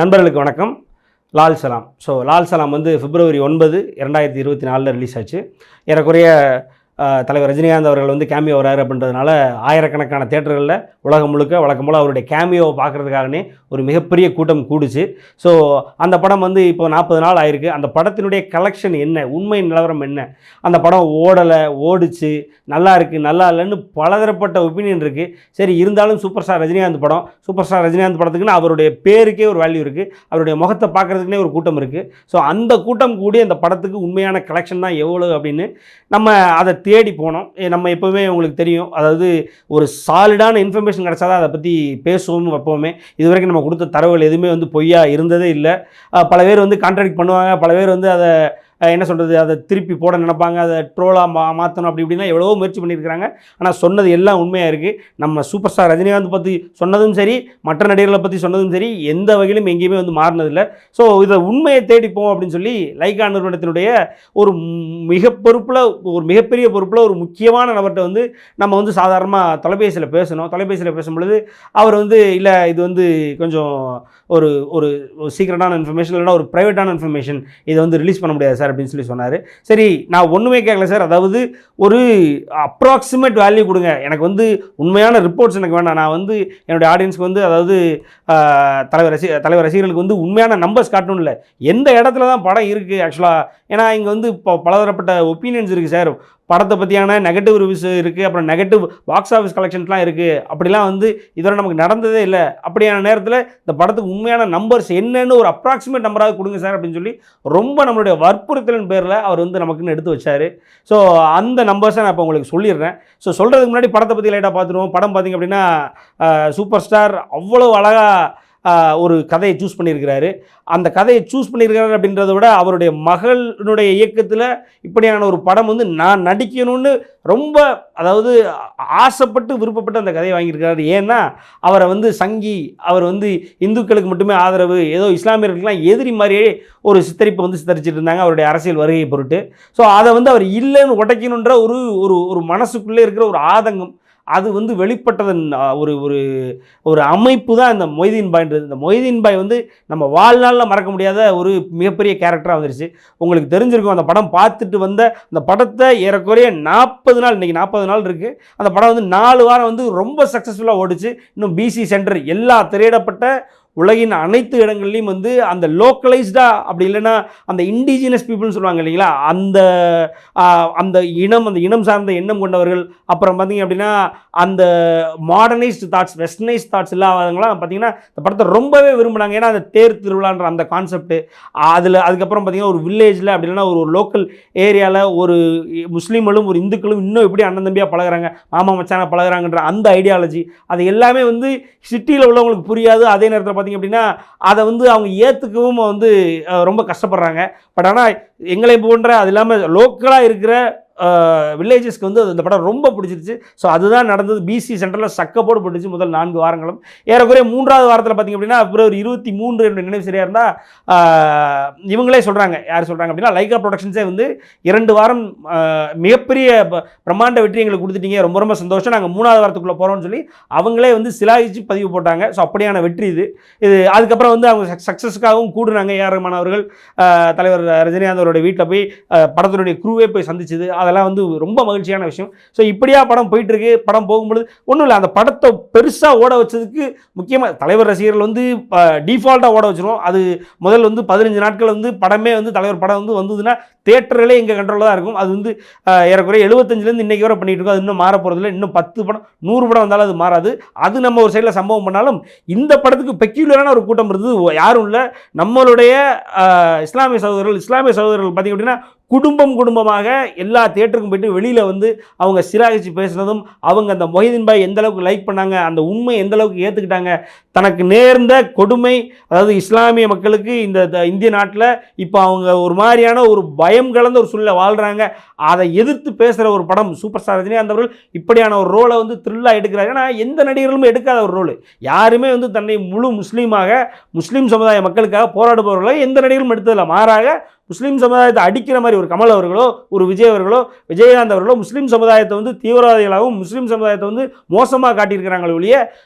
நண்பர்களுக்கு வணக்கம். லால் சலாம். லால் சலாம் வந்து பிப்ரவரி 9, 2024 ரிலீஸ் ஆச்சு. ஏறக்குறைய தலைவர் ரஜினிகாந்த் அவர்கள் வந்து கேமியோ வராரு அப்படின்றதுனால ஆயிரக்கணக்கான தியேட்டர்களில் உலகம் முழுக்க வழக்கம் போல் அவருடைய கேமியோவை பார்க்குறதுக்காகனே ஒரு மிகப்பெரிய கூட்டம் கூடுச்சு. அந்த படம் வந்து இப்போ 40 நாள் ஆயிருக்கு. அந்த படத்தினுடைய கலெக்ஷன் என்ன, உண்மை நிலவரம் என்ன, அந்த படம் ஓடலை, ஓடிச்சு, நல்லா இருக்குது, நல்லா இல்லைன்னு பலதரப்பட்ட ஒப்பீனியன் இருக்குது. சரி, இருந்தாலும் சூப்பர் ஸ்டார் ரஜினிகாந்த் படம், சூப்பர் ஸ்டார் ரஜினிகாந்த் படத்துக்குன்னு அவருடைய பேருக்கே ஒரு வேல்யூ இருக்குது, அவருடைய முகத்தை பார்க்குறதுக்குனே ஒரு கூட்டம் இருக்குது. அந்த கூட்டம் கூடி அந்த படத்துக்கு உண்மையான கலெக்ஷன் தான் எவ்வளோ அப்படின்னு நம்ம அதை தேடி போனோம். நம்ம எப்போவுமே உங்களுக்கு தெரியும், அதாவது ஒரு சாலிடான இன்ஃபர்மேஷன் கிடச்சா தான் அதை பற்றி பேசுவோம் வைப்போமே. இது வரைக்கும் நம்ம கொடுத்த தரவுகள் எதுவுமே வந்து பொய்யா இருந்ததே இல்லை. பல பேர் வந்து கான்ட்ராடிக்ட் பண்ணுவாங்க, பல பேர் வந்து அதை என்ன சொல்கிறது, அதை திருப்பி போட நினைப்பாங்க, அதை ட்ரோலாக மாற்றணும் அப்படி இப்படின்னா எவ்வளவோ முயற்சி பண்ணியிருக்கிறாங்க. ஆனால் சொன்னது எல்லாம் உண்மையாக இருக்குது. நம்ம சூப்பர் ஸ்டார் ரஜினிகாந்த் பற்றி சொன்னதும் சரி, மற்ற நடிகர்களை பற்றி சொன்னதும் சரி, எந்த வகையிலும் எங்கேயுமே வந்து மாறினதில்லை. இதை உண்மையை தேடிப்போம் அப்படின்னு சொல்லி லைக்கா நிறுவனத்தினுடைய ஒரு மிகப்பெரிய பொறுப்பில் ஒரு முக்கியமான நபர்கிட்ட வந்து நம்ம வந்து சாதாரணமாக தொலைபேசியில் பேசணும். தொலைபேசியில் பேசும்பொழுது அவர் வந்து இல்லை, இது வந்து கொஞ்சம் ஒரு ஒரு சீக்ரெட்டான இன்ஃபர்மேஷன், இல்லைனா ஒரு ப்ரைவேட்டான இன்ஃபர்மேஷன், இதை வந்து ரிலீஸ் பண்ண முடியாது சார் அப்படின்னு சொல்லி சொன்னார். சரி, நான் ஒன்றுமே கேட்கல சார், அதாவது ஒரு அப்ராக்சிமேட் வேல்யூ கொடுங்க, எனக்கு வந்து உண்மையான ரிப்போர்ட்ஸ் எனக்கு வேண்டாம். நான் வந்து என்னுடைய ஆடியன்ஸ்க்கு வந்து, அதாவது தலைவர் ரசிகர்களுக்கு வந்து உண்மையான நம்பர்ஸ் காட்டணும், இல்லை எந்த இடத்துல தான் படம் இருக்குது ஆக்சுவலாக. ஏன்னா இங்கே வந்து இப்போ பலதரப்பட்ட ஒப்பீனியன்ஸ் இருக்குது சார், படத்தை பற்றியான நெகட்டிவ் ரிவ்யூஸ் இருக்குது, அப்புறம் நெகட்டிவ் பாக்ஸ் ஆஃபீஸ் கலெக்ஷன்ஸ்லாம் இருக்குது, அப்படிலாம் வந்து இதுவரை நமக்கு நடந்ததே இல்லை. அப்படியான நேரத்தில் இந்த படத்துக்கு உண்மையான நம்பர்ஸ் என்னன்னு ஒரு அப்ராக்சிமேட் நம்பராக கொடுங்க சார் அப்படின்னு சொல்லி ரொம்ப நம்மளுடைய வற்புறுத்தலின் பேரில் அவர் வந்து நமக்குன்னு எடுத்து வச்சார். அந்த நம்பர்ஸை நான் இப்போ உங்களுக்கு சொல்லிடுறேன். சொல்கிறதுக்கு முன்னாடி படத்தை பற்றி லைட்டாக பார்த்துருவோம். படம் பார்த்திங்க அப்படின்னா சூப்பர் ஸ்டார் அவ்வளோ அழகாக ஒரு கதையை சூஸ் பண்ணியிருக்கிறாரு. அந்த கதையை சூஸ் பண்ணியிருக்கிறாரு அப்படின்றத விட அவருடைய மகளினுடைய இயக்கத்தில் இப்படியான ஒரு படம் வந்து நான் நடிக்கணும்னு ரொம்ப, அதாவது ஆசைப்பட்டு விருப்பப்பட்டு அந்த கதையை வாங்கியிருக்கிறாரு. ஏன்னா அவரை வந்து சங்கி, அவர் வந்து இந்துக்களுக்கு மட்டுமே ஆதரவு, ஏதோ இஸ்லாமியர்களுக்கெல்லாம் எதிரி மாதிரியே ஒரு சித்தரிப்பை வந்து சித்தரிச்சிட்டு இருந்தாங்க அவருடைய அரசியல் வருகையை பொருட்டு. அதை வந்து அவர் இல்லைன்னு உடைக்கணுன்ற ஒரு மனசுக்குள்ளே இருக்கிற ஒரு ஆதங்கம், அது வந்து வெளிப்பட்டதன் ஒரு அமைப்பு தான் இந்த மொய்தீன் பாய்ன்றது. இந்த மொய்தீன் பாய் வந்து நம்ம வாழ்நாளில் மறக்க முடியாத ஒரு மிகப்பெரிய கேரக்டராக வந்துருச்சு. உங்களுக்கு தெரிஞ்சிருக்கும், அந்த படம் பார்த்துட்டு வந்த அந்த படத்தை ஏறக்குறைய 40 நாள், இன்றைக்கி 40 நாள் இருக்குது, அந்த படம் வந்து 4 வாரம் வந்து ரொம்ப சக்ஸஸ்ஃபுல்லாக ஓடிச்சு. இன்னும் பிசி சென்டர் எல்லா திரையிடப்பட்ட உலகின் அனைத்து இடங்கள்லையும் வந்து அந்த லோக்கலைஸ்டாக, அப்படி இல்லைன்னா அந்த இண்டிஜினஸ் பீப்புள்னு சொல்லுவாங்க இல்லைங்களா, அந்த இனம் சார்ந்த எண்ணம் கொண்டவர்கள், அப்புறம் பார்த்திங்க அப்படின்னா அந்த மாடர்னைஸ்டு தாட்ஸ், வெஸ்டர்னைஸ்ட் தாட்ஸ் இல்லாதவங்களாம் பார்த்திங்கன்னா இந்த படத்தை ரொம்பவே விரும்பினாங்க. ஏன்னா அந்த தேர் திருவிழான்ற அந்த கான்செப்ட்டு அதுக்கப்புறம் பார்த்திங்கன்னா ஒரு வில்லேஜில், அப்படி இல்லைன்னா ஒரு லோக்கல் ஏரியாவில் ஒரு முஸ்லீம்களும் ஒரு இந்துக்களும் இன்னும் எப்படி அண்ணன் தம்பியாக பழகிறாங்க, மாமா மச்சான பழகிறாங்கன்ற அந்த ஐடியாலஜி, அது எல்லாமே வந்து சிட்டியில் உள்ளவங்களுக்கு புரியாது. அதே நேரத்தில் பார்த்திங்க அப்படின்னா அதை வந்து அவங்க ஏற்றுக்கவும் வந்து ரொம்ப கஷ்டப்படுறாங்க. பட் ஆனால் எங்களை போன்ற, அது இல்லாமல் லோக்கலாக இருக்கிற வில்லேஜஸ்க்கு வந்து அந்த படம் ரொம்ப பிடிச்சிருச்சு. அதுதான் நடந்தது. பிசி சென்டரில் சக்கப்போடு போட்டுச்சு முதல் 4 வாரங்களும். ஏறக்குறைய 3வது வாரத்தில் பார்த்திங்க அப்படின்னா பிப்ரவரி 23 நினைவு சரியாக இருந்தால் இவங்களே சொல்கிறாங்க, யார் சொல்கிறாங்க அப்படின்னா லைகா ப்ரொடக்ஷன்ஸே வந்து 2 வாரம் மிகப்பெரிய பிரம்மாண்ட வெற்றி எங்களுக்கு கொடுத்துட்டீங்க, ரொம்ப ரொம்ப சந்தோஷம், நாங்கள் 3வது வாரத்துக்குள்ளே போகிறோம்னு சொல்லி அவங்களே வந்து சிலாகிச்சு பதிவு போட்டாங்க. அப்படியான வெற்றி இது. அதுக்கப்புறம் வந்து அவங்க சக்ஸஸ்க்காகவும் கூடுனாங்க. ஏஆர் ரஹ்மான் அவர்கள் தலைவர் ரஜினிகாந்த் அவருடைய வீட்டில் போய் படத்தினுடைய குரூவே போய் சந்திச்சது, அதெல்லாம் வந்து ரொம்ப மகிழ்ச்சியான விஷயம். இப்படியா படம் போயிட்டுருக்கு. படம் போகும்பொழுது ஒன்றும் இல்லை, அந்த படத்தை பெருசாக ஓட வச்சதுக்கு முக்கியமாக தலைவர் ரசிகர்கள் வந்து டிஃபால்ட்டாக ஓட வச்சிருவோம். அது முதல் வந்து 15 நாட்கள் வந்து படமே வந்து தலைவர் படம் வந்து வந்ததுன்னா தேட்டர்களே எங்கள் கண்ட்ரோலில் தான் இருக்கும். அது வந்து ஏறக்குறைய 75லேருந்து இன்றைக்கி வரை பண்ணிகிட்டு இருக்கோம். அது இன்னும் மாற போகிறதில்ல. இன்னும் 10 படம் 100 படம் வந்தாலும் அது மாறாது. அது நம்ம ஒரு சைடில் சம்பவம் பண்ணாலும் இந்த படத்துக்கு பெக்யூலரான ஒரு கூட்டம் இருந்தது. யாரும் இல்லை, நம்மளுடைய இஸ்லாமிய சகோதரர்கள் பார்த்திங்க அப்படின்னா குடும்பமாக எல்லா தியேட்டருக்கும் போய்ட்டு வெளியில் வந்து அவங்க சிராகிச்சு பேசுனதும், அவங்க அந்த மொய்தீன் பாய் எந்த அளவுக்கு லைக் பண்ணாங்க, அந்த உண்மை எந்த அளவுக்கு ஏற்றுக்கிட்டாங்க, தனக்கு நேர்ந்த கொடுமை, அதாவது இஸ்லாமிய மக்களுக்கு இந்த இந்திய நாட்டில் இப்போ அவங்க ஒரு மாதிரியான ஒரு பயம் கலந்த ஒரு சூழ்நிலை வாழ்கிறாங்க, அதை எதிர்த்து பேசுகிற ஒரு படம் சூப்பர் ஸ்டார் ரஜினிகாந்த் அவர்கள் இப்படியான ஒரு ரோலை வந்து த்ரில்லாக எடுக்கிறார். ஏன்னா எந்த நடிகர்களுமே எடுக்காத ஒரு ரோல், யாருமே வந்து தன்னை முழு முஸ்லீம் சமுதாய மக்களுக்காக போராடுபவர்களை எந்த நடிகர்களும் எடுத்ததில்லை. மாறாக முஸ்லீம் சமுதாயத்தை அடிக்கிற மாதிரி ஒரு கமல் அவர்களோ ஒரு விஜய் அவர்களோ விஜயகாந்த் அவர்களோ முஸ்லீம் சமுதாயத்தை வந்து தீவிரவாதிகளாகவும் முஸ்லீம் சமுதாயத்தை வந்து மோசமாக காட்டியிருக்கிறாங்களே ஒழிய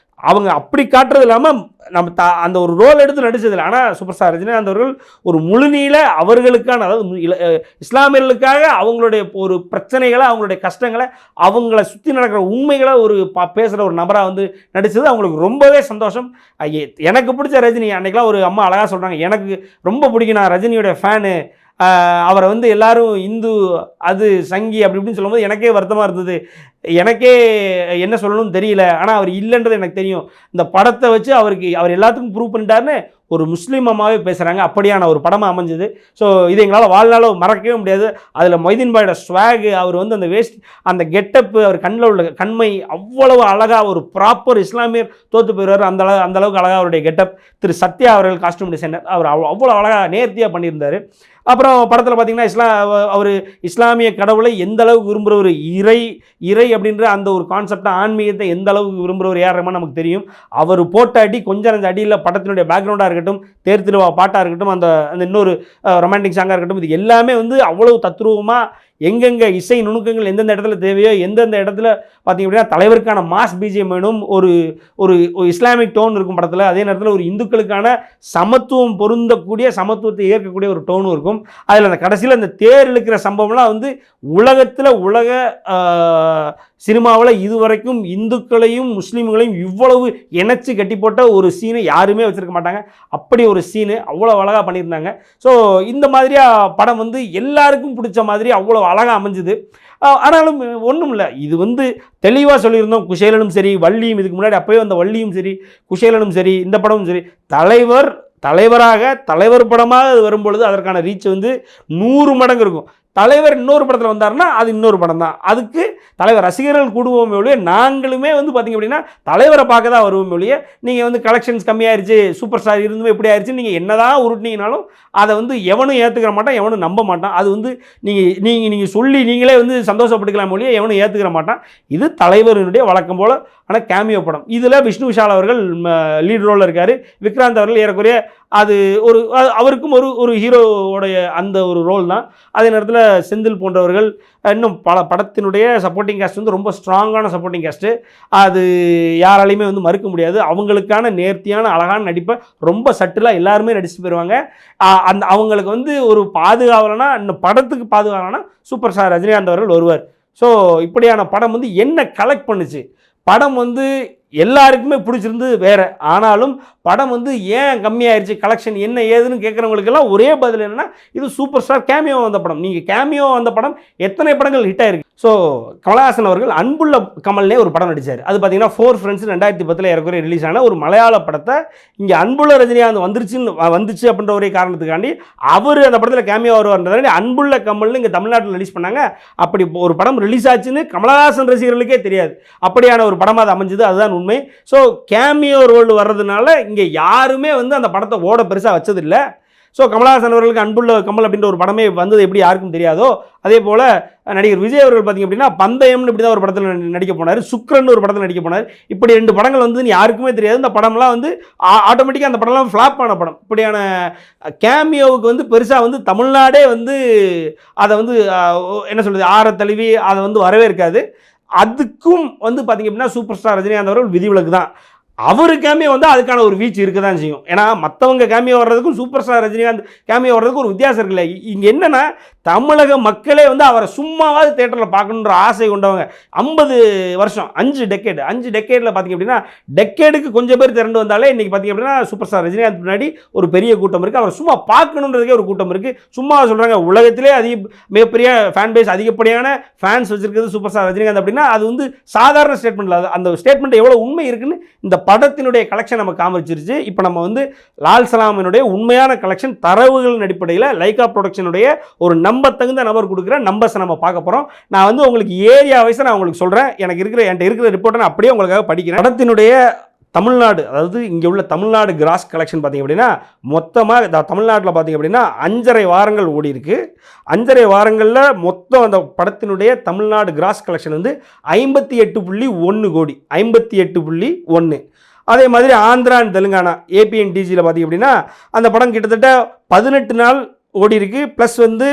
அவங்க அப்படி காட்டுறது இல்லாமல் நம்ம அந்த ஒரு ரோல் எடுத்து நடிச்சதில்லை. ஆனால் சூப்பர் ஸ்டார் ரஜினிகாந்த் அவர்கள் ஒரு முழுநீள அவர்களுக்கான, அதாவது இஸ்லாமியர்களுக்காக அவங்களுடைய ஒரு பிரச்சனைகளை, அவங்களுடைய கஷ்டங்களை, அவங்கள சுற்றி நடக்கிற உண்மைகளை ஒரு பேசுகிற ஒரு நபராக வந்து நடித்தது அவங்களுக்கு ரொம்பவே சந்தோஷம். எனக்கு பிடிச்ச ரஜினி அன்றைக்கெலாம் ஒரு அம்மா அழகாக சொல்கிறாங்க, எனக்கு ரொம்ப பிடிக்கும், நான் ரஜினியோட ஃபேனு, அவரை வந்து எல்லாரும் இந்து அது சங்கி அப்படி இப்படின்னு சொல்லும்போது எனக்கே வருத்தமாக இருந்தது. எனக்கே என்ன சொல்லணும்னு தெரியல. ஆனால் அவர் இல்லைன்றது எனக்கு தெரியும். இந்த படத்தை வச்சு அவர் எல்லாத்துக்கும் ப்ரூவ் பண்ணிட்டாருன்னு ஒரு முஸ்லீம் அம்மாவே பேசுகிறாங்க. அப்படியான ஒரு படமாக அமைஞ்சது. ஸோ இது எங்களால் வாழ்நாள மறக்கவே முடியாது. அதில் மொய்தீன் பாயோட ஸ்வாகு, அவர் வந்து அந்த அந்த கெட்டப்பு, அவர் கண்ணில் உள்ள கண்மை அவ்வளவு அழகாக ஒரு ப்ராப்பர் இஸ்லாமியர் தோற்று போயிடுவார். அந்த அளவுக்கு அழகாக அவருடைய கெட்டப். திரு சத்யா அவர்கள் காஸ்டியூம் டிசைனர், அவர் அவ்வளோ அழகாக நேர்த்தியாக பண்ணியிருந்தார். அப்புறம் படத்தில் பார்த்திங்கன்னா அவர் இஸ்லாமிய கடவுளை எந்த அளவுக்கு விரும்புகிறவர், இறை அப்படின்ற அந்த ஒரு கான்செப்டை, ஆன்மீகத்தை எந்த அளவுக்கு விரும்புகிறவர் ஏஆர் ரஹ்மான் நமக்கு தெரியும். அவர் போட்ட அடி கொஞ்சம் அந்த அடியில் படத்தினுடைய பேக்ரவுண்டாக இருக்கட்டும், தேர் திருவா பாட்டாக இருக்கட்டும், அந்த இன்னொரு ரொமான்டிக் சாங்காக இருக்கட்டும், இது எல்லாமே வந்து அவ்வளவு தத்ரூபமாக எங்கெங்கே இசை நுணுக்கங்கள் எந்தெந்த இடத்துல தேவையோ, எந்தெந்த இடத்துல பார்த்திங்க அப்படின்னா தலைவருக்கான மாஸ் பிஜிஎம் வேணும், ஒரு இஸ்லாமிக் டோன் இருக்கும் படத்தில். அதே நேரத்தில் ஒரு இந்துக்களுக்கான சமத்துவம் பொருந்தக்கூடிய, சமத்துவத்தை ஏற்கக்கூடிய ஒரு டோனும் இருக்கும். அதில் அந்த கடைசியில் அந்த தேர் இழுக்கிற சம்பவம்லாம் வந்து உலக சினிமாவில் இதுவரைக்கும் இந்துக்களையும் முஸ்லீம்களையும் இவ்வளவு இணைச்சி கட்டி போட்ட ஒரு சீனை யாருமே வச்சுருக்க மாட்டாங்க. அப்படி ஒரு சீனு அவ்வளோ அழகாக பண்ணியிருந்தாங்க. ஸோ இந்த மாதிரியாக படம் வந்து எல்லாருக்கும் பிடிச்ச மாதிரி அவ்வளோ அழகாக அமைஞ்சுது. ஆனாலும் ஒன்றும் இல்லை, இது வந்து தெளிவாக சொல்லியிருந்தோம். குஷேலனும் சரி, வள்ளியும், இதுக்கு முன்னாடி அப்போயே வந்த வள்ளியும் சரி, குஷேலனும் சரி, இந்த படமும் சரி, தலைவராக தலைவர் படமாக வரும்பொழுது அதற்கான ரீச் வந்து 100 மடங்கு இருக்கும். தலைவர் இன்னொரு படத்தில் வந்தார்னா அது இன்னொரு படம் தான். அதுக்கு தலைவர் ரசிகர்கள் கூடுவோம் ஒழிய, நாங்களுமே வந்து பார்த்திங்க அப்படின்னா தலைவரை பார்க்க தான் வருவோம் ஒழிய, நீங்கள் வந்து கலெக்ஷன்ஸ் கம்மியாயிருச்சு, சூப்பர் ஸ்டார் இருந்துமே எப்படி ஆயிடுச்சு, நீங்கள் என்ன தான் உருட்டினீங்கனாலும் அதை வந்து எவனும் ஏற்றுக்கிற மாட்டான், எவனும் நம்ப மாட்டான். அது வந்து நீங்கள் சொல்லி நீங்களே வந்து சந்தோஷப்பட்டுக்கலாம் ஒழிய எவனும் ஏற்றுக்கிற மாட்டான். இது தலைவருடைய வழக்கம் போல் ஆனால் கேமியோ படம். இதில் விஷ்ணு விஷால் அவர்கள் லீட் ரோலில் இருக்கார். விக்ராந்த் அவர்கள் ஏறக்குறைய அது அவருக்கும் ஒரு ஹீரோவுடைய அந்த ஒரு ரோல் தான். அதே நேரத்தில் செந்தில் போன்றவர்கள், இன்னும் பல படத்தினுடைய சப்போர்ட்டிங் கேஸ்ட் வந்து ரொம்ப ஸ்ட்ராங்கான சப்போர்ட்டிங் கேஸ்ட்டு. அது யாராலையுமே வந்து மறுக்க முடியாது. அவங்களுக்கான நேர்த்தியான அழகான நடிப்பை ரொம்ப சட்டிலாக எல்லாருமே நடிச்சுட்டு போயிடுவாங்க. அவங்களுக்கு வந்து ஒரு பாதுகாவலனா, இந்த படத்துக்கு பாதுகாவலனா சூப்பர் ஸ்டார் ரஜினிகாந்த் அவர்கள் வருவார். ஸோ இப்படியான படம் வந்து என்ன கலெக்ட் பண்ணுச்சு, படம் வந்து எல்லாருக்குமே பிடிச்சிருந்து வேறு. ஆனாலும் படம் வந்து ஏன் கம்மியாயிருச்சு, கலெக்ஷன் என்ன ஏதுன்னு கேட்குறவங்களுக்கெல்லாம் ஒரே பதில் என்னென்னா, இது சூப்பர் ஸ்டார் கேமியோ வந்த படம். நீங்கள் கேமியோ வந்த படம் எத்தனை படங்கள் ஹிட் ஆயிருக்கு. ஸோ கமலஹாசன் அவர்கள் அன்புள்ள கமல்னே ஒரு படம் நடித்தார். அது பார்த்தீங்கன்னா 4 Friends 2010 ஏறக்குறைய ரிலீஸ் ஆன ஒரு மலையாள படத்தை இங்கே அன்புள்ள ரஜினிகாந்த் வந்துச்சு அப்படின்ற ஒரே காரணத்துக்காண்டி அவர் அந்த படத்தில் கேமியோ வருவார்ன்றதாண்டி அன்புள்ள கமல்னு இங்கே தமிழ்நாட்டில் ரிலீஸ் பண்ணாங்க. அப்படி ஒரு படம் ரிலீஸ் ஆச்சுன்னு கமலஹாசன் ரசிகர்களுக்கே தெரியாது. அப்படியான ஒரு படமாக அது அமைஞ்சது. அதுதான் உண்மை. ஸோ கேமியோ ரோல் வர்றதுனால இங்கே யாருமே வந்து அந்த படத்தை ஓட பெருசாக வச்சதில்லை. ஸோ கமலஹாசன் அவர்களுக்கு அன்புள்ள கமல் அப்படின்ற ஒரு படமே வந்தது எப்படி யாருக்கும் தெரியாதோ, அதே போல் நடிகர் விஜய் அவர்கள் பார்த்திங்க அப்படின்னா பந்தயம்னு இப்படி தான் ஒரு படத்தில் நடிக்க போனார், சுக்ரன் ஒரு படத்தில் நடிக்க போனார். இப்படி 2 படங்கள் வந்து யாருக்குமே தெரியாது. இந்த படம்லாம் வந்து ஆட்டோமேட்டிக்காக அந்த படம்லாம் ஃப்ளாப் ஆன படம். இப்படியான கேமியோவுக்கு வந்து பெருசாக வந்து தமிழ்நாடே வந்து அதை வந்து என்ன சொல்கிறது, ஆற தழுவி அதை வந்து வரவேற்காது. அதுக்கும் வந்து பார்த்திங்க அப்படின்னா சூப்பர் ஸ்டார் ரஜினிகாந்த் அவர்கள் விதிவிலக்கு தான். அவர் கேமியோ வந்து அதுக்கான ஒரு வீச்சு இருக்க தான் செய்யும். ஏன்னா மற்றவங்க கேமியோ வர்றதுக்கும் சூப்பர் ஸ்டார் ரஜினிகாந்த் கேமியோ வர்றதுக்கும் ஒரு வித்தியாசம் இருக்குல்ல. இங்கே என்னென்னா, தமிழக மக்களே வந்து அவரை சும்மாவாது தேட்டரில் பார்க்கணுன்ற ஆசை கொண்டவங்க 50 வருஷம் 5 டெக்கேடில் பார்த்திங்க அப்படின்னா, டெக்கேடுக்கு கொஞ்சம் பேர் திரண்டு வந்தாலே இன்றைக்கி பார்த்திங்க அப்படின்னா சூப்பர் ஸ்டார் ரஜினிகாந்த் முன்னாடி ஒரு பெரிய கூட்டம் இருக்குது. அவரை சும்மா பார்க்கணுன்றதுக்கே ஒரு கூட்டம் இருக்குது. சும்மா சொல்கிறாங்க, உலகத்திலே மிகப்பெரிய ஃபேன் பேஸ், அதிகப்படியான ஃபேன்ஸ் வச்சுருக்கிறது சூப்பர் ஸ்டார் ரஜினிகாந்த் அப்படின்னா அது வந்து சாதாரண ஸ்டேட்மெண்ட் இல்லை. அந்த ஸ்டேட்மெண்ட் எவ்வளோ உண்மை இருக்குன்னு இந்த படத்தினுடைய கலெக்ஷன் நம்ம காமிச்சிருச்சு. இப்போ நம்ம வந்து லால் சலாமினுடைய உண்மையான கலெக்ஷன் தரவுகளின் அடிப்படையில் லைகா ப்ரொடக்ஷனுடைய ஒரு நம்ப தகுந்த நபர் கொடுக்குற நம்பர்ஸை நம்ம பார்க்க போகிறோம். நான் வந்து உங்களுக்கு ஏரியா வைஸை நான் உங்களுக்கு சொல்கிறேன். என்கிட்ட இருக்கிற ரிப்போர்ட்டை நான் அப்படியே உங்களுக்காக படிக்கிறேன். படத்தினுடைய தமிழ்நாடு, அதாவது இங்கே உள்ள தமிழ்நாடு கிராஸ் கலெக்ஷன் பார்த்திங்க அப்படின்னா மொத்தமாக தமிழ்நாட்டில் பார்த்திங்க அப்படின்னா 5.5 வாரங்கள் ஓடி இருக்குது. 5.5 வாரங்களில் மொத்தம் அந்த படத்தினுடைய தமிழ்நாடு கிராஸ் கலெக்ஷன் வந்து 58.1 கோடி, 58.1. அதே மாதிரி ஆந்திரா அண்ட் தெலுங்கானா APNTGயில் பார்த்திங்க அப்படின்னா அந்த படம் கிட்டத்தட்ட 18 நாள் ஓடி இருக்குது. ப்ளஸ் வந்து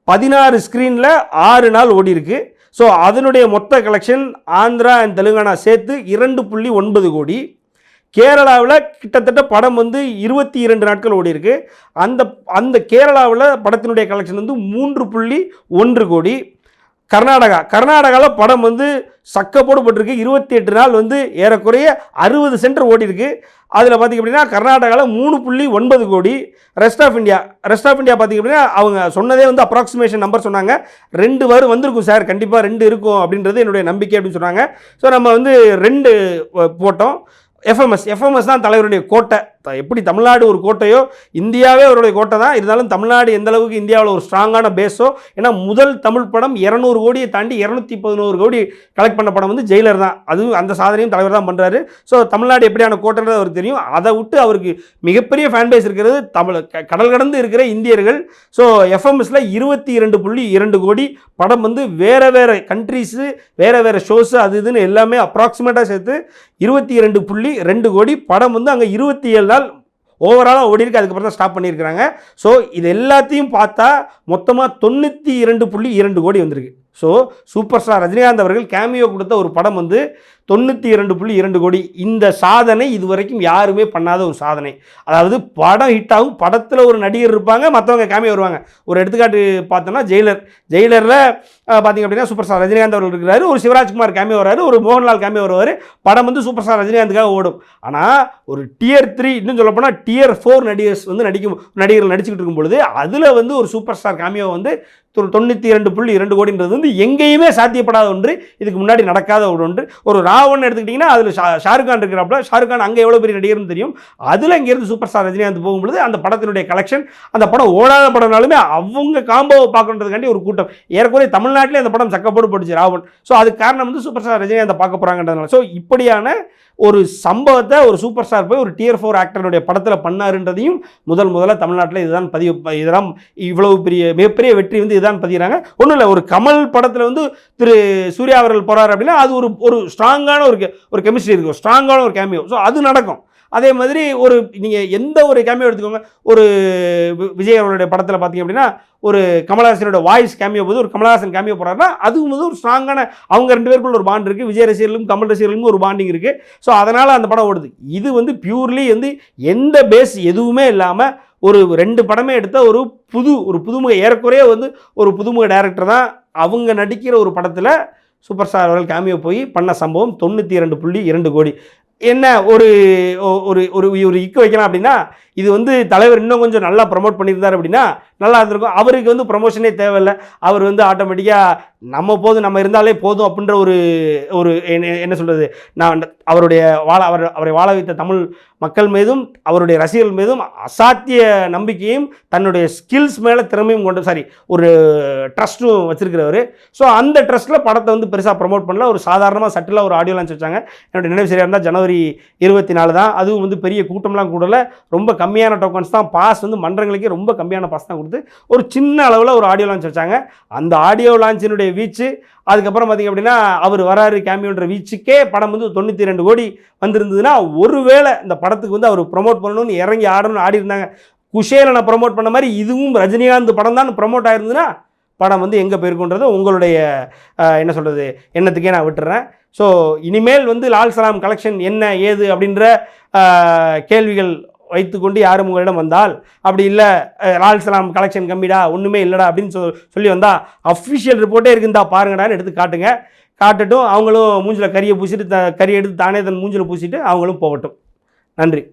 16 ஸ்க்ரீனில் 6 நாள் ஓடி இருக்குது. ஸோ அதனுடைய மொத்த கலெக்ஷன் ஆந்திரா அண்ட் தெலுங்கானா சேர்த்து 2.9 கோடி. கேரளாவில் கிட்டத்தட்ட படம் வந்து 22 நாட்கள் ஓடி இருக்கு. அந்த அந்த கேரளாவில் படத்தினுடைய கலெக்ஷன் வந்து 3.1 கோடி. கர்நாடகாவில் படம் வந்து சக்கப்போடு போட்டிருக்கு. 28 நாள் வந்து ஏறக்குறைய 60 சென்டர் ஓடி இருக்கு. அதில் பார்த்திங்க அப்படின்னா கர்நாடகாவில் 3.9 கோடி. ரெஸ்ட் ஆஃப் இந்தியா பார்த்திங்க அப்படின்னா அவங்க சொன்னதே வந்து அப்ராக்சிமேஷன் நம்பர் சொன்னாங்க. 2 வாரம் வந்திருக்கும் சார், கண்டிப்பாக 2 இருக்கும் அப்படின்றது என்னுடைய நம்பிக்கை அப்படின்னு சொன்னாங்க. ஸோ நம்ம வந்து 2 போட்டோம். எஃப்எம்எஸ் தான் தலைவருடைய கோட்டை. எப்படி தமிழ்நாடு ஒரு கோட்டையோ இந்தியாவே அவருடைய கோட்டை தான். இருந்தாலும் தமிழ்நாடு எந்த அளவுக்கு இந்தியாவில் ஒரு ஸ்ட்ராங்கான பேஸோ, ஏன்னா முதல் தமிழ் படம் 200 கோடியை தாண்டி 211 கோடி கலெக்ட் பண்ண படம் வந்து ஜெயிலர் தான். அதுவும் அந்த சாதனையும் தலைவர் தான் பண்ணுறாரு. ஸோ தமிழ்நாடு எப்படியான கோட்டைன்றது அவருக்கு தெரியும். அதை விட்டு அவருக்கு மிகப்பெரிய ஃபேன் பேஸ் இருக்கிறது கடல் கடந்து இருக்கிற இந்தியர்கள். ஸோ எஃப்எம்எஸில் 22.2 கோடி படம் வந்து வேறு கண்ட்ரீஸு வேறு ஷோஸு அது இதுன்னு எல்லாமே அப்ராக்சிமேட்டாக சேர்த்து 22.2 கோடி படம் வந்து அங்கே 27 நாள் ஓவராலாக ஓடி இருக்கு. அதுக்கப்புறம் தான் ஸ்டாப் பண்ணியிருக்கிறாங்க. ஸோ இது எல்லாத்தையும் பார்த்தா மொத்தமாக 92.2 கோடி வந்திருக்கு. ஸோ சூப்பர் ஸ்டார் ரஜினிகாந்த் அவர்கள் கேமியோ கொடுத்த ஒரு படம் வந்து 92.2 கோடி. இந்த சாதனை இதுவரைக்கும் யாருமே பண்ணாத ஒரு சாதனை. அதாவது படம் ஹிட் ஆகும், படத்தில் ஒரு நடிகர் இருப்பாங்க, மற்றவங்க கேமியோ வருவாங்க. ஒரு எடுத்துக்காட்டு பார்த்தோன்னா ஜெயிலரில் பார்த்திங்க அப்படின்னா சூப்பர் ஸ்டார் ரஜினிகாந்த் அவர்கள் இருக்கிறாரு, ஒரு சிவராஜ்குமார் கேமியோ வர்றாரு, ஒரு மோகன்லால் கேமியோ வருவார். படம் வந்து சூப்பர் ஸ்டார் ரஜினிகாந்துக்காக ஓடும். ஆனால் ஒரு Tier 3 இன்னும் சொல்லப்போனால் Tier 4 நடிகர்ஸ் வந்து நடிகர்கள் நடிச்சுக்கிட்டு இருக்கும் பொழுது அதில் வந்து ஒரு சூப்பர் ஸ்டார் கேமியோ வந்து 92.2 கோடின்றது வந்து எங்கேயுமே சாத்தியப்படாத ஒன்று, இதுக்கு முன்னாடி நடக்காத ஒன்று. ஒரு ராவன் எடுத்துக்கிட்டிங்கன்னா அதில் ஷாருக் கான் இருக்கிறாப்புல, ஷாருக் கான் அங்கே எவ்வளோ பெரிய நடிகர்னு தெரியும். அதில் இங்கேருந்து சூப்பர் ஸ்டார் ரஜினிகாந்த் போகும்பொழுது அந்த படத்தினுடைய கலெக்ஷன், அந்த படம் ஓடாத படம்னாலுமே அவங்க காம்போவை பார்க்கணுன்றதுக்காண்டி ஒரு கூட்டம் ஏறக்குறைய தமிழ்நாட்டிலே அந்த படம் சக்கப்போடு போட்டுச்சு ராவன். ஸோ அதுக்கு காரணம் வந்து சூப்பர் ஸ்டார் ரஜினிகாந்தை பார்க்க போகிறாங்கன்றதுனால. ஸோ இப்படியான ஒரு சம்பவத்தை ஒரு சூப்பர் ஸ்டார் போய் ஒரு Tier 4 ஆக்டருடைய படத்தில் பண்ணாருன்றதையும் முதல்ல தமிழ்நாட்டில் இதெல்லாம் இவ்வளவு மிகப்பெரிய வெற்றி வந்து இதுதான் பதிகிறாங்க. ஒன்றும் இல்லை, ஒரு கமல் படத்தில் வந்து திரு சூர்யா அவர்கள் போகிறார் அப்படின்னா அது ஒரு ஸ்ட்ராங்கான ஒரு கெமிஸ்ட்ரி இருக்கும், ஸ்ட்ராங்கான ஒரு கேமியோ. ஸோ அது நடக்கும். அதே மாதிரி நீங்கள் எந்த ஒரு கேமியோ எடுத்துக்கோங்க. ஒரு விஜய் அவருடைய படத்தில் பார்த்தீங்க அப்படின்னா ஒரு கமலஹாசனோட வாய்ஸ் கேமியோ போது ஒரு கமலஹாசன் கேமியோ போகிறாருன்னா அதுவும் வந்து ஒரு ஸ்ட்ராங்கான அவங்க 2 பேருக்குள்ள ஒரு பாண்ட் இருக்குது. விஜய் ரசிகர்களுக்கும் கமல் ரசிகர்களுக்கும் ஒரு பாண்டிங் இருக்குது. ஸோ அதனால் அந்த படம் ஓடுது. இது வந்து பியூர்லி வந்து எந்த பேஸ் எதுவுமே இல்லாமல் ஒரு 2 படமே எடுத்த ஒரு புதுமுக ஏறக்குறைய வந்து ஒரு புதுமுக டைரக்டர் தான் அவங்க நடிக்கிற ஒரு படத்தில் சூப்பர் ஸ்டார் அவர்கள் கேமியோ போய் பண்ண சம்பவம் 92.2 கோடி. என்ன ஒரு இக்கு வைக்கலாம் அப்படின்னா, இது வந்து தலைவர் இன்னும் கொஞ்சம் நல்லா ப்ரமோட் பண்ணியிருந்தார் அப்படின்னா நல்லா இருந்திருக்கும். அவருக்கு வந்து ப்ரமோஷனே தேவையில்லை. அவர் வந்து ஆட்டோமேட்டிக்காக நம்ம இருந்தாலே போதும் அப்படின்ற ஒரு என்ன சொல்கிறது, நான் அவரை வாழ வைத்த தமிழ் மக்கள் மீதும் அவருடைய ரசிகர்கள் மீதும் அசாத்திய நம்பிக்கையும் தன்னுடைய ஸ்கில்ஸ் மேலே திறமையும் ஒரு ட்ரஸ்ட்டும் வச்சிருக்கிறவர். ஸோ அந்த ட்ரஸ்ட்டில் படத்தை வந்து பெருசாக ப்ரமோட் பண்ணல. ஒரு சாதாரணமாக சட்டிலாக ஒரு ஆடியோ லான்ச் வச்சாங்க. என்னுடைய நினைவு சரியாக இருந்தால் ஜனவரி 24 தான். அதுவும் வந்து பெரிய கூட்டம்லாம் கூடல, ரொம்ப கம்மியான டோக்கன்ஸ் தான். பாஸ் வந்து மன்றங்களுக்கே ரொம்ப கம்மியான பாஸ் தான் கொடுத்து ஒரு சின்ன அளவில் ஒரு ஆடியோ லான்ச் வச்சாங்க. அந்த ஆடியோ லான்ச்சினுடைய வீச்சு அதுக்கப்புறம் பார்த்திங்க அப்படின்னா அவர் வராரு கேமியோன்ற வீச்சுக்கே படம் வந்து 92 கோடி வந்திருந்ததுன்னா, ஒருவேளை இந்த படத்துக்கு வந்து அவர் ப்ரமோட் பண்ணணும்னு இறங்கி ஆடி இருந்தாங்க. குஷேலனை ப்ரமோட் பண்ண மாதிரி இதுவும் ரஜினிகாந்த் படம் தான் ப்ரமோட் ஆயிருந்ததுன்னா படம் வந்து எங்கே போயிருக்குன்றது உங்களுடைய என்ன சொல்கிறது எண்ணத்துக்கே நான் விட்டுறேன். ஸோ இனிமேல் வந்து லால் சலாம் கலெக்ஷன் என்ன ஏது அப்படின்ற கேள்விகள் வைத்துக்கொண்டு யாரும் உங்களிடம் வந்தால், அப்படி இல்லை லால் சலாம் கலெக்ஷன் கம்மிடா ஒன்றுமே இல்லைடா அப்படின்னு சொல்லி வந்தால் அஃபிஷியல் ரிப்போர்ட்டே இருக்குந்தா பாருங்கடான்னு எடுத்து காட்டட்டும். அவங்களும் மூஞ்சில் கறியை பூசிட்டு கறி எடுத்து தானே தன் மூஞ்சில் பூசிட்டு அவங்களும் போகட்டும். நன்றி.